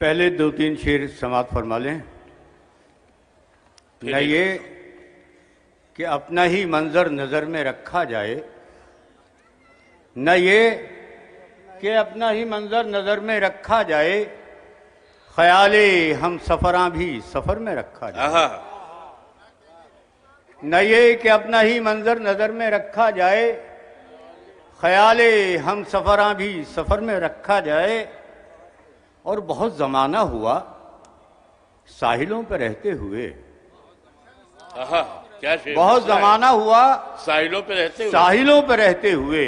پہلے دو تین شعر سماعت فرما لیں. نہ یہ کہ اپنا ہی منظر نظر میں رکھا جائے، نہ یہ کہ اپنا ہی منظر نظر میں رکھا جائے، خیال ہم سفراں بھی سفر میں رکھا جائے. نہ یہ کہ اپنا ہی منظر نظر میں رکھا جائے، خیال ہم سفراں بھی سفر میں رکھا جائے. اور بہت زمانہ ہوا ساحلوں پہ رہتے ہوئے، بہت زمانہ ہوا ساحلوں پہ رہتے ہوئے،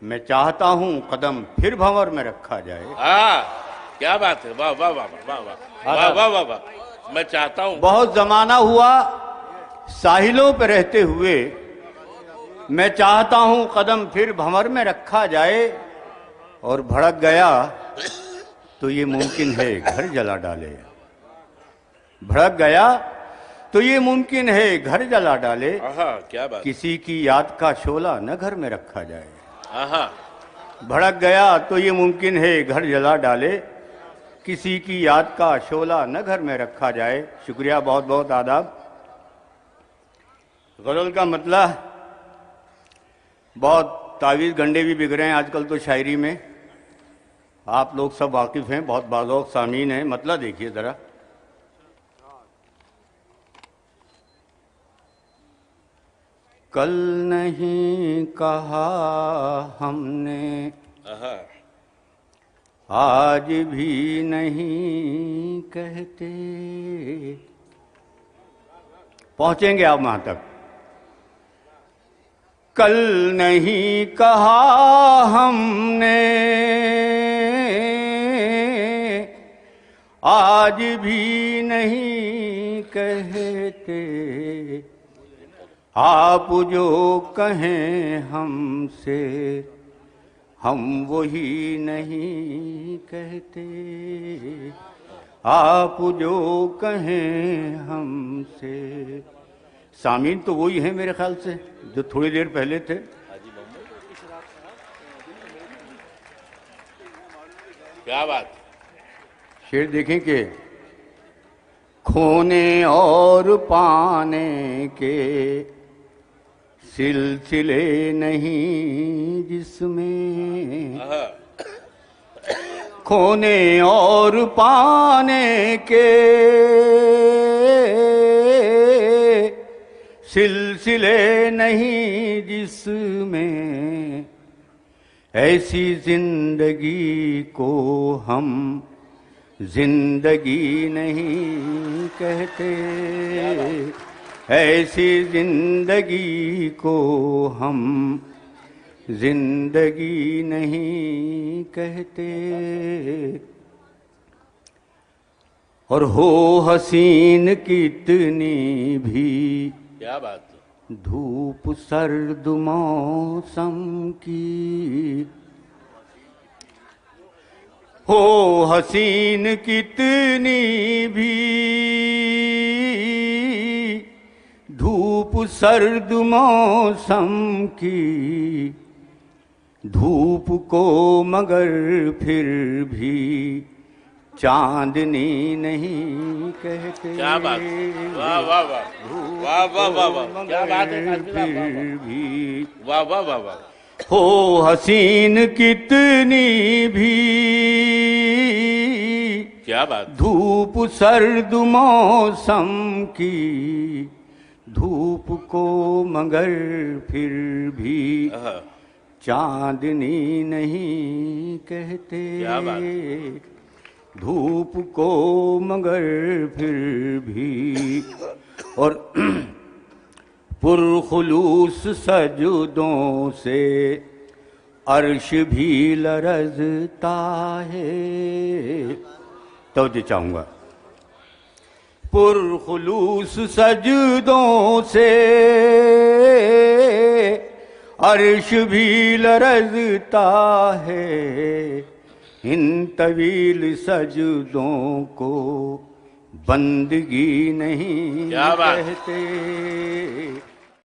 میں چاہتا ہوں قدم پھر بھنور میں رکھا جائے. کیا بات ہے، واہ واہ واہ واہ واہ واہ واہ واہ. میں چاہتا ہوں بہت زمانہ ہوا ساحلوں پہ رہتے ہوئے، میں چاہتا ہوں قدم پھر بھنور میں رکھا جائے. اور بھڑک گیا تو یہ ممکن ہے گھر جلا ڈالے، بھڑک گیا تو یہ ممکن ہے گھر جلا ڈالے. کیا بات، کسی کی یاد کا شعلہ نہ گھر میں رکھا جائے. بھڑک گیا تو یہ ممکن ہے گھر جلا ڈالے، کسی کی یاد کا شعلہ نہ گھر میں رکھا جائے. شکریہ، بہت بہت آداب. غزل کا مطلع بہت تعویذ گنڈے بھی بک رہے ہیں آج کل تو شاعری میں، آپ لوگ سب واقف ہیں، بہت باذوق سامعین ہیں. مطلع دیکھیے ذرا. کل نہیں کہا ہم نے، آج بھی نہیں کہتے. پہنچیں گے آپ وہاں تک. کل نہیں کہا ہم نے، آج بھی نہیں کہتے. آپ جو کہیں ہم سے، ہم وہی نہیں کہتے. آپ جو کہیں ہم سے. سامعین تو وہی ہیں میرے خیال سے جو تھوڑی دیر پہلے تھے. کیا بات. شعر دیکھیں کہ کھونے اور پانے کے سلسلے نہیں جس میں، کھونے اور پانے کے سلسلے نہیں جس میں، ایسی زندگی کو ہم زندگی نہیں کہتے. ایسی زندگی کو ہم زندگی نہیں کہتے. اور ہو حسین کتنی بھی، کیا بات، دھوپ سرد موسم کی، ہو حسین کتنی بھی، دھوپ سرد موسم کی. دھوپ کو مگر پھر بھی چاندنی نہیں کہتے. کیا بات، واہ واہ واہ واہ واہ واہ واہ. کیا بات ہے، پھر بھی واہ واہ واہ واہ. ہو حسین کتنی بھی، کیا بات، دھوپ سرد موسم کی. دھوپ کو مگر پھر بھی چاندنی نہیں کہتے. کیا بات. دھوپ کو مگر پھر بھی. اور پرخلوص سجدوں سے عرش بھی لرزتا ہے. توجہ چاہوں گا. پرخلوص سجدوں سے عرش بھی لرزتا ہے. ان طویل سجدوں کو بندگی نہیں کہتے.